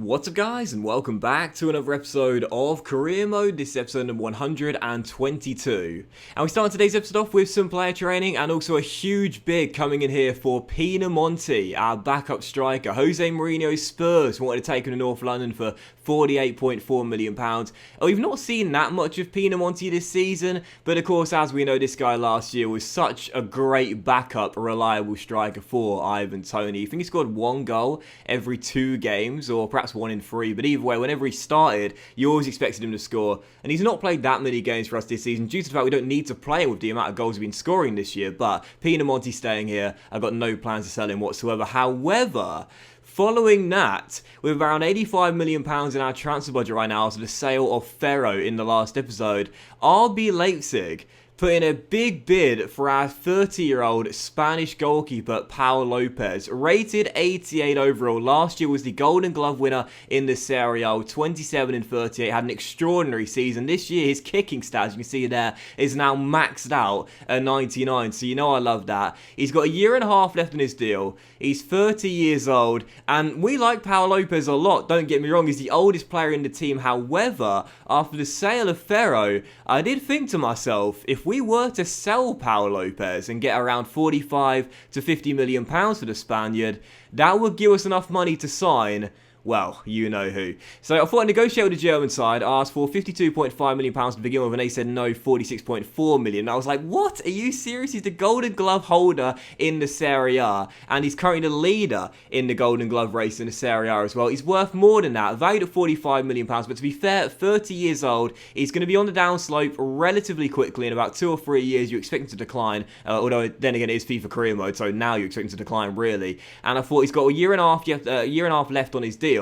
What's up guys, and welcome back to another episode of Career Mode. This is episode number 122. And we start today's episode off with some player training and also a huge bid coming in here for Pinamonti, our backup striker. Jose Mourinho's Spurs wanted to take him to North London for £48.4 million. We've not seen that much of Pinamonti this season, but of course, as we know, this guy last year was such a great backup, reliable striker for Ivan Toney. I think he scored one goal every 2 games, or perhaps 1 in 3, but either way, whenever he started, you always expected him to score, and he's not played that many games for us this season due to the fact we don't need to play him with the amount of goals we've been scoring this year. But Pinamonti staying here, I've got no plans to sell him whatsoever. However, following that, with around £85 million in our transfer budget right now after the sale of Ferro in the last episode, RB Leipzig put in a big bid for our 30-year-old Spanish goalkeeper, Pau Lopez. Rated 88 overall. Last year was the Golden Glove winner in the Serie A, 27 and 38. Had an extraordinary season. This year, his kicking stats, you can see there, is now maxed out at 99. So you know I love that. He's got a year and a half left in his deal. He's 30 years old. And we like Pau Lopez a lot. Don't get me wrong. He's the oldest player in the team. However, after the sale of Ferro, I did think to myself, if we were to sell Pau Lopez and get around 45 to 50 million pounds for the Spaniard, that would give us enough money to sign, well, you know who. So I thought I'd negotiate with the German side. I asked for £52.5 million to begin with, and they said no, £46.4 million. I was like, what? Are you serious? He's the Golden Glove holder in the Serie A, and he's currently the leader in the Golden Glove race in the Serie A as well. He's worth more than that, valued at £45 million, but to be fair, at 30 years old, he's going to be on the downslope relatively quickly. In about 2 or 3 years, you expect him to decline, although then again, it is FIFA career mode, so now you expect him to decline, really. And I thought he's got a year and a half left on his deal.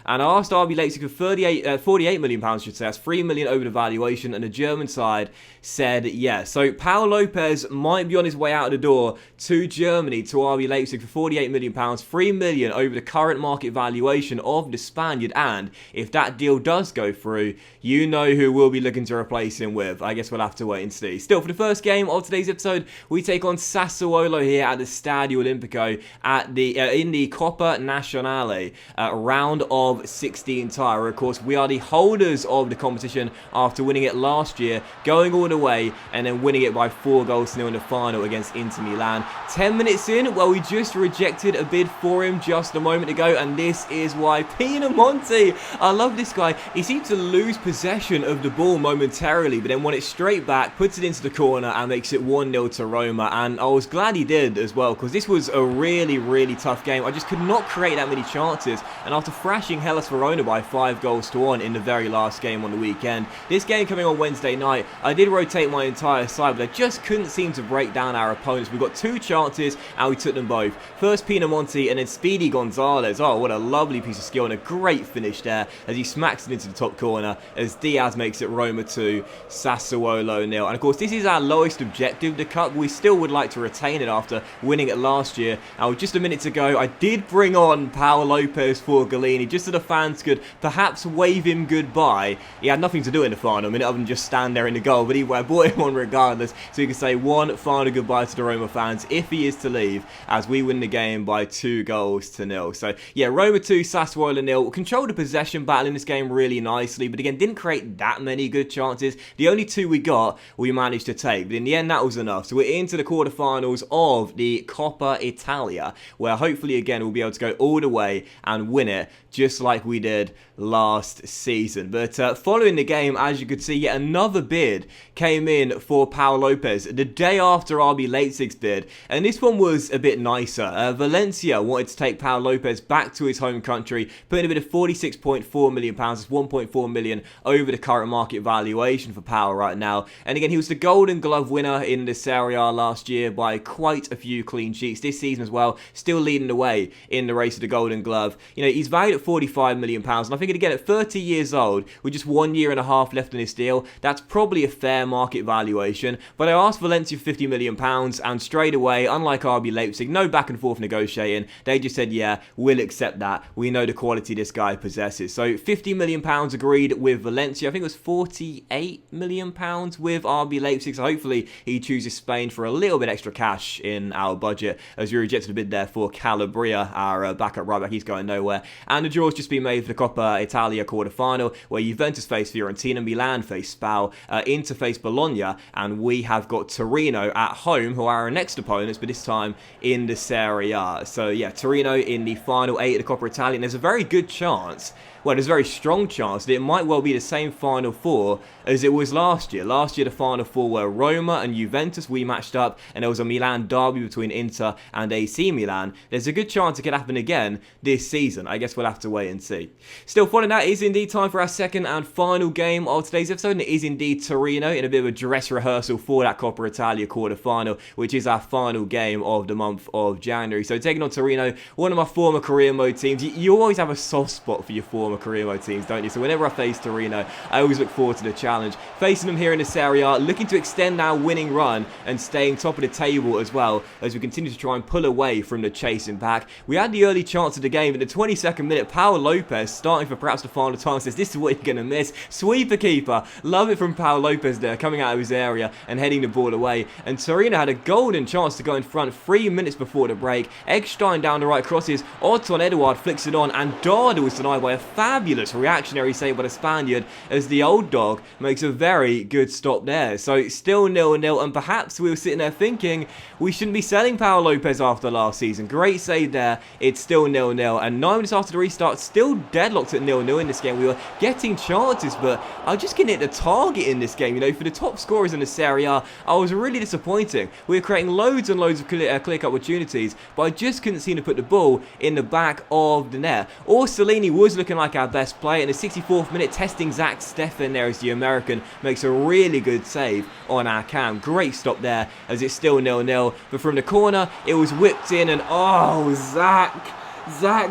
And I asked RB Leipzig for £48 million, should say. That's £3 million over the valuation, and the German side said yes. So Pau Lopez might be on his way out of the door to Germany, to RB Leipzig for £48 million, £3 million over the current market valuation of the Spaniard. And if that deal does go through, you know who we'll be looking to replace him with. I guess we'll have to wait and see. Still, for the first game of today's episode, we take on Sassuolo here at the Stadio Olimpico at the in the Coppa Nazionale round of 16 tie. Of course, we are the holders of the competition after winning it last year, going all the way and then winning it by 4-0 in the final against Inter Milan. 10 minutes in, well, we just rejected a bid for him just a moment ago, and this is why. Pinamonti, I love this guy. He seemed to lose possession of the ball momentarily, but then won it straight back, puts it into the corner and makes it 1-0 to Roma. And I was glad he did as well, because this was a really, really tough game. I just could not create that many chances, and after thrashing Hellas Verona by 5-1 in the very last game on the weekend, this game coming on Wednesday night, I did rotate my entire side, but I just couldn't seem to break down our opponents. We got 2 chances and we took them both. First Pinamonti and then Speedy Gonzalez. Oh, what a lovely piece of skill and a great finish there as he smacks it into the top corner as Diaz makes it Roma 2, Sassuolo 0. And of course, this is our lowest objective, the cup. We still would like to retain it after winning it last year. And with just a minute to go, I did bring on Pau Lopez for Galini, just so the fans could perhaps wave him goodbye. He had nothing to do in the final minute other than just stand there in the goal, but I brought him on regardless, so you can say one final goodbye to the Roma fans if he is to leave, as we win the game by 2-0. So yeah, Roma 2, Sassuolo 0. Controlled the possession battle in this game really nicely, but again, didn't create that many good chances. The only 2 we got, we managed to take, but in the end, that was enough. So we're into the quarterfinals of the Coppa Italia, where hopefully again we'll be able to go all the way and win it, just like we did last season. But following the game, as you could see, yet another bid came in for Pau Lopez the day after RB Leipzig's bid, and this one was a bit nicer. Valencia wanted to take Pau Lopez back to his home country, putting a bid of £46.4 million, that's 1.4 million over the current market valuation for Pau right now. And again, he was the Golden Glove winner in the Serie A last year by quite a few clean sheets. This season as well, still leading the way in the race of the Golden Glove. You know, he's valued at £45 million, and I think again at 30 years old, with just 1 year and a half left in his deal, that's probably a fair market valuation. But I asked Valencia for £50 million, and straight away, unlike RB Leipzig, no back and forth negotiating, they just said, yeah, we'll accept that. We know the quality this guy possesses. So £50 million agreed with Valencia. I think it was £48 million with RB Leipzig, so hopefully he chooses Spain for a little bit extra cash in our budget, as we rejected a bid there for Calabria, our backup right back. He's going nowhere. And the draw's just been made for the Coppa Italia quarter-final, where Juventus face Fiorentina, Milan face Spal, Inter face Bologna, and we have got Torino at home, who are our next opponents, but this time in the Serie A. So yeah, Torino in the final 8 of the Coppa Italia, and there's a very good chance, well, there's a very strong chance that it might well be the same Final Four as it was last year. Last year, the Final Four were Roma and Juventus. We matched up, and there was a Milan derby between Inter and AC Milan. There's a good chance it could happen again this season. I guess we'll have to wait and see. Still, following that, it is indeed time for our second and final game of today's episode, and it is indeed Torino in a bit of a dress rehearsal for that Coppa Italia quarter-final, which is our final game of the month of January. So taking on Torino, one of my former career mode teams. You always have a soft spot for your former career mode teams, don't you? So whenever I face Torino, I always look forward to the challenge. Facing them here in the Serie A, looking to extend our winning run and staying top of the table as well, as we continue to try and pull away from the chasing pack. We had the early chance of the game in the 22nd minute. Paul Lopez, starting for perhaps the final time, says this is what you're going to miss. Sweeper keeper. Love it from Paul Lopez there, coming out of his area and heading the ball away. And Torino had a golden chance to go in front 3 minutes before the break. Eggstein down the right crosses. Odson Eduard flicks it on, and Darda was denied by a fabulous reactionary save by the Spaniard, as the old dog makes a very good stop there. So still 0-0, and perhaps we were sitting there thinking we shouldn't be selling Paul Lopez after last season. Great save there. It's still 0-0, and 9 minutes after the restart, still deadlocked at 0-0 in this game. We were getting chances, but I just couldn't hit the target in this game. You know, for the top scorers in the Serie A, I was really disappointing. We were creating loads and loads of clear-cut opportunities, but I just couldn't seem to put the ball in the back of the net. Orsolini was looking like our best player. In the 64th minute, testing Zach Steffen there as the American makes a really good save on our cam. Great stop there, as it's still 0-0. But from the corner, it was whipped in, and oh, Zach. I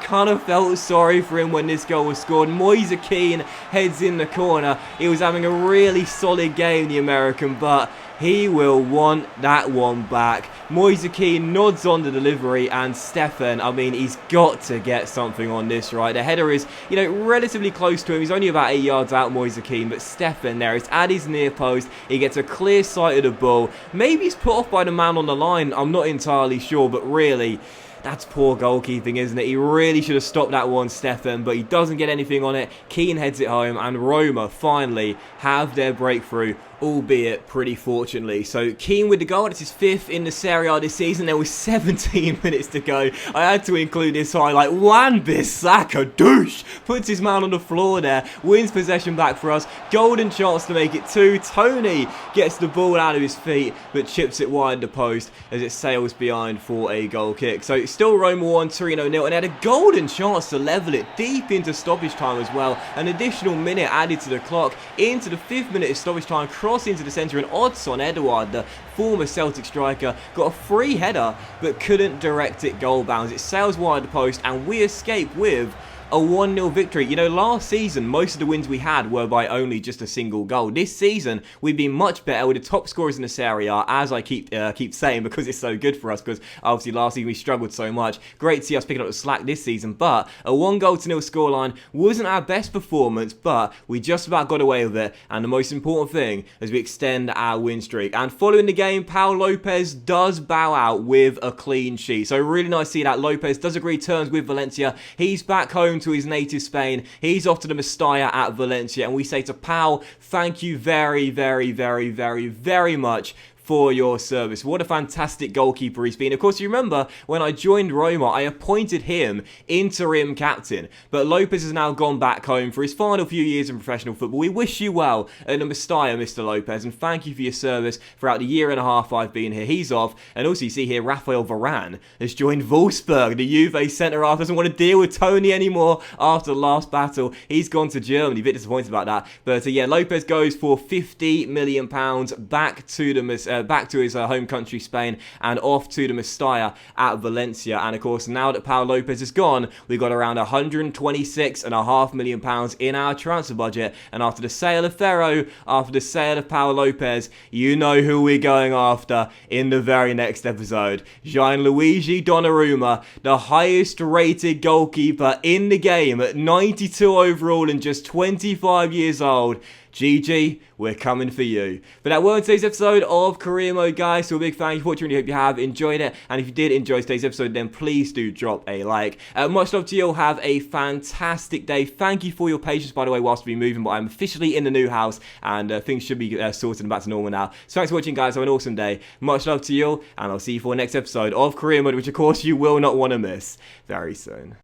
kind of felt sorry for him when this goal was scored. Moise Kean heads in the corner. He was having a really solid game, the American, but he will want that one back. Moise Kean nods on the delivery, and Steffen, I mean, he's got to get something on this, right? The header is, you know, relatively close to him. He's only about 8 yards out, Moise Kean, but Steffen there is at his near post. He gets a clear sight of the ball. Maybe he's put off by the man on the line. I'm not entirely sure, but really, that's poor goalkeeping, isn't it? He really should have stopped that one, Steffen, but he doesn't get anything on it. Keane heads it home, and Roma finally have their breakthrough, albeit pretty fortunately. So Keane with the goal. It's his 5th in the Serie A this season. There was 17 minutes to go. I had to include this highlight. Wan-Bissaka douche puts his man on the floor there, wins possession back for us. Golden chance to make it 2. Tony gets the ball out of his feet, but chips it wide the post as it sails behind for a goal kick. So still Roma 1, Torino 0, and had a golden chance to level it deep into stoppage time as well. An additional minute added to the clock into the 5th minute of stoppage time. Cross into the centre, and Odson Eduard, the former Celtic striker, got a free header but couldn't direct it goal bounds. It sails wide the post, and we escape with a 1-0 victory. You know, last season, most of the wins we had were by only just a single goal. This season, we've been much better with the top scorers in the Serie A, as I keep saying, because it's so good for us, because obviously last season we struggled so much. Great to see us picking up the slack this season, but a 1-0 scoreline wasn't our best performance, but we just about got away with it, and the most important thing is we extend our win streak. And following the game, Paul Lopez does bow out with a clean sheet. So really nice to see that. Lopez does agree terms with Valencia. He's back home to his native Spain. He's off to the Mestalla at Valencia, and we say to Pau, thank you very, very, very, very, very much for your service. What a fantastic goalkeeper he's been. Of course, you remember when I joined Roma, I appointed him interim captain, but Lopez has now gone back home for his final few years in professional football. We wish you well at the Mestalla, Mr. Lopez, and thank you for your service throughout the year and a half I've been here. He's off, and also you see here Rafael Varane has joined Wolfsburg. The Juve centre-half doesn't want to deal with Tony anymore after the last battle. He's gone to Germany. A bit disappointed about that, but yeah, Lopez goes for £50 million back to the back to his home country, Spain, and off to the Mestalla at Valencia. And of course, now that Paul Lopez is gone, we've got around £126.5 million in our transfer budget. And after the sale of Ferro, after the sale of Paul Lopez, you know who we're going after in the very next episode. Gianluigi Donnarumma, the highest rated goalkeeper in the game at 92 overall and just 25 years old. GG, we're coming for you. But that was today's episode of Career Mode, guys. So a big thank you for watching. Really hope you have enjoyed it. And if you did enjoy today's episode, then please do drop a like. Much love to you all. Have a fantastic day. Thank you for your patience, by the way, whilst we've been moving. But I'm officially in the new house, and things should be sorted and back to normal now. So thanks for watching, guys. Have an awesome day. Much love to you all, and I'll see you for the next episode of Career Mode, which of course you will not want to miss very soon.